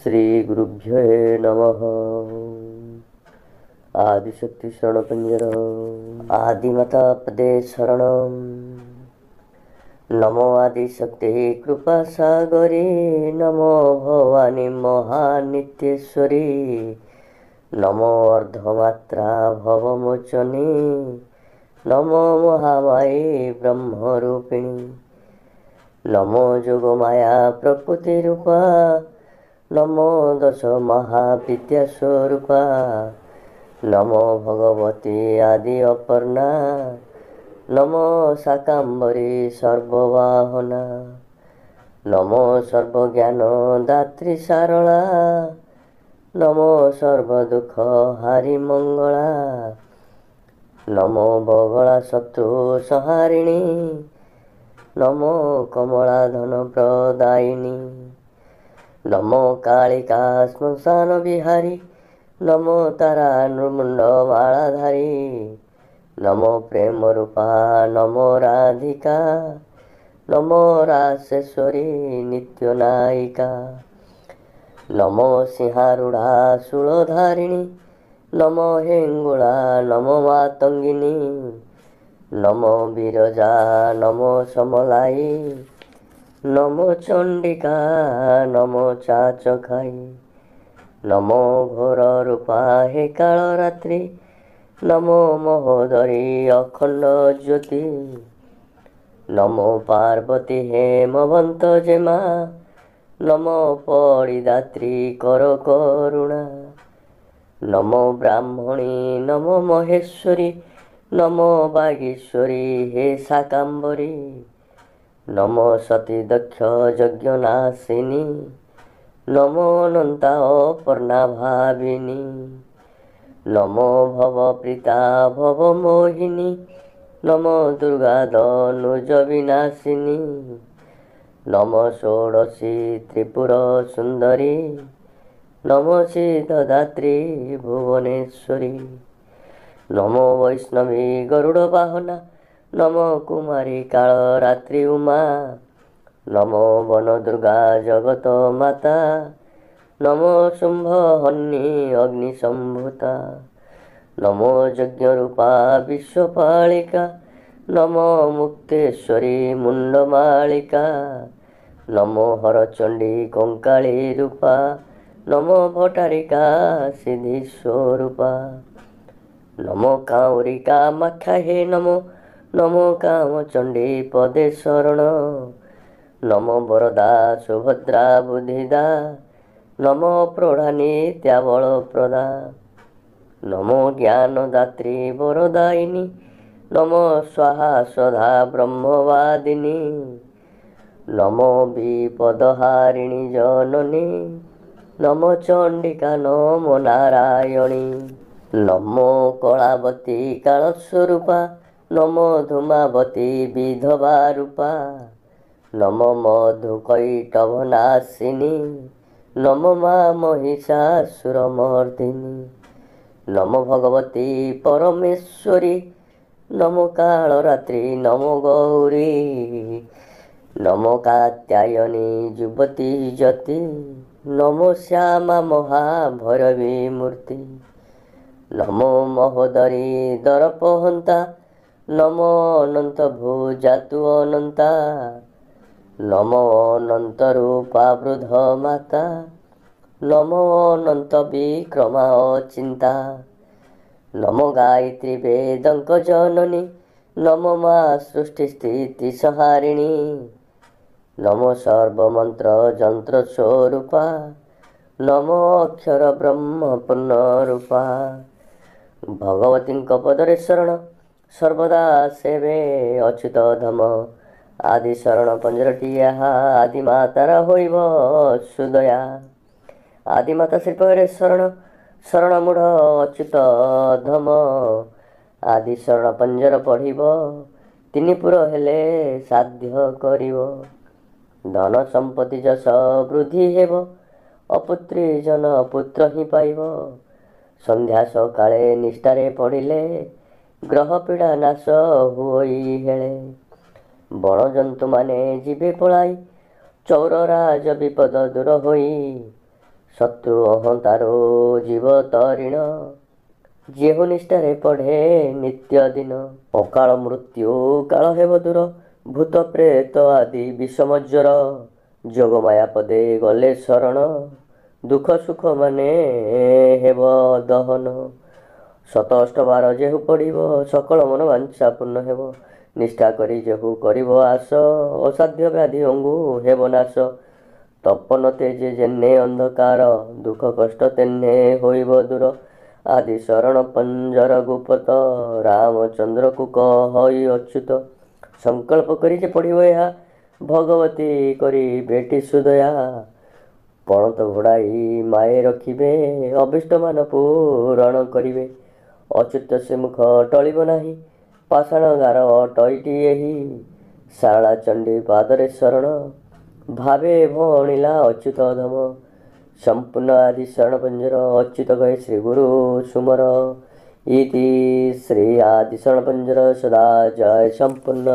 श्री गुरुभ्यो नमः। आदिशक्ति शरण पंजर आदिमाता पदे शरणम। नमो आदिशक्ति कृपा सागरे नमो भवानी महानित्येश्वरी नमो अर्धमात्रा भवमोचने नमो महामाये ब्रह्मरूपिणी नमो जोगमाया प्रकृति रूपा नमो दश महाविद्या स्वरूपा नमो भगवती आदि अपर्णा नमो शाकाम्बरी सर्ववाहना नमो सर्वज्ञान दात्री सारला नमो सर्वदुख हारि मंगला नमो बगला शत्रु संहारिणी नमो कमला धन प्रदायिनी नमो कालिका श्मशान विहारी नमो तारा नृमुंड मालाधारी नमो प्रेम रूपा नमो राधिका नमो रासेश्वरी नित्य नायिका नमो सिंहारूढ़ा शूलधारिणी नमो हेंगुला नमो मातंगिनी नमो विरजा नमो समलाई नमो चंडिका नमो चाचखाई नमो घोर रूपा हे काल रात्रि नमो महोदरी अखंड ज्योति नमो पार्वती हेमवंत जेमा नमो पड़िदात्री कर करुणा नमो ब्राह्मणी नमो महेश्वरी नमो बागेश्वरी हे शाकाम्बरी नमो सती दक्ष यज्ञनाशिनी नमो अनंता अपर्णा भाविनी नमो भवप्रीता भवमोहिनी नमो दुर्गा धनुज विनाशिनी नमो षोडशी त्रिपुर सुंदरी नमो सिद्धदात्री भुवनेश्वरी नमो वैष्णवी गरुड़ वाहना नमो कुमारी काल रात्रि उमा नमो वन दुर्गा जगत माता नमो शुंभ हन्नी अग्नि संभूता नमो यज्ञ रूपा विश्वपालिका नमो मुक्तेश्वरी मुंडमालिका नमो हरचंडी कंकाली रूपा नमो भटारिका सिद्धि स्वरूपा नमो काउरिका माखा हे नमो नमो काम चंडी पदे शरण नमो वरदा सुभद्रा बुद्धिदा नमो प्रौढ़ा नित्याबल प्रदा नमो ज्ञानदात्री वरदायिनी नमो स्वाहा स्वधा ब्रह्मवादिनी नमो विपदहारिणी जननी नमो चंडिका नमो नारायणी नमो कलावती कालस्वरूपा नमो धूमावती विधवा रूपा नमो मधुकैटभनाशिनी नमो मा महिषासुरमर्दिनी नमो भगवती परमेश्वरी नमो कालरात्रि नमो गौरी नमो कात्यायनी युवती जति नमो श्यामा महाभैरवी मूर्ति नमो महोदरी दर्पहंता नमो अनंत भुजातु अनंता नमो अनंत रूपा वृद्ध माता नमो अनंत विक्रमा अचिंता नमो गायत्री वेदंक जननी नमो मा सृष्टि स्थिति संहारिणी नमो सर्वमंत्र जंत्र स्वरूपा नमो अक्षर ब्रह्म पूर्ण रूपा भगवती पदरे शरण सर्वदा सेवे अच्युत धम आदि शरण पंजरटिया आदि मातारा होइब सुदया आदि माता श्रीपरे शरण शरण मूढ़ अच्युत धम आदि शरण पंजर पढ़िब तीन पुर हेले साध्य करिब धन संपत्ति जस वृद्धि हेब अपुत्री जन पुत्र ही पाइब संध्या सकाळे निष्ठारे पढ़िले ग्रह पीड़ा नाश हुई हेले बण जंतु माने जीवे पलाई चौर राज विपद दूर होई ଶତ୍ରୁ ଅହଙ୍କାରୋ ଜୀବ ତରିଣ, ଯେହୁ ନିଷ୍ଠାରେ ପଢ଼େ ନିତ୍ୟ ଦିନ। ଅକାଳ ମୃତ୍ୟୁ କାଳ ହେବ ଦୂର, ଭୂତ ପ୍ରେତ ଆଦି ବିଷମ ଜ୍ୱର। ଯୋଗମାୟା ପଦେ ଗଲେ ଶରଣ, ଦୁଃଖ ସୁଖ ମାନେ ହେବ ଦହନ। ଶତ ଅଷ୍ଟବାର ଯେହୁ ପଢ଼ିବ, ସକଳ ମନ ବାଞ୍ଛା ପୂର୍ଣ୍ଣ ହେବ। ନିଷ୍ଠା କରି ଯେହୁ କରିବ ଆସ, ଅସାଧ୍ୟ ବ୍ୟାଧି ଅଙ୍ଗୁ ହେବ ନାଶ। ତପନ ତେଜେ ଯେହ୍ନେ ଅନ୍ଧକାର, ଦୁଃଖ କଷ୍ଟ ତେହ୍ନେ ହୋଇବ ଦୂର। ଆଦି ଶରଣ ପଞ୍ଜର ଗୁପତ, ରାମଚନ୍ଦ୍ରକୁ କହଇ ଅଚ୍ୟୁତ। ସଂକଳ୍ପ କରି ଯେ ପଢ଼ିବ ଏହା, ଭଗବତୀ କରି ବେଟି ସୁଦୟା। ପଣତ ଘୋଡ଼ାଇ ମାଏ ରଖିବେ, ଅଭିଷ୍ଟ ମାନ ପୂରଣ କରିବେ। ଅଚ୍ୟୁତ ସେ ମୁଖ ଟଳିବ ନାହିଁ, ପାଷାଣ ଟଇଟି ଏହି। ଶାରଳା ଚଣ୍ଡୀ ପାଦରେ ଶରଣ, ଭାବେ ଭଣିଲା ଅଚ୍ୟୁତ ଅଧମ। ସମ୍ପୂର୍ଣ୍ଣ ଆଦି ଶରଣ ପଞ୍ଜର, ଅଚ୍ୟୁତ କହେ ଶ୍ରୀ ଗୁରୁ ସୁମର। ଇତି ଶ୍ରୀ ଆଦି ଶରଣ ପଞ୍ଜର ସଦା ଜୟ ସମ୍ପୂର୍ଣ୍ଣ।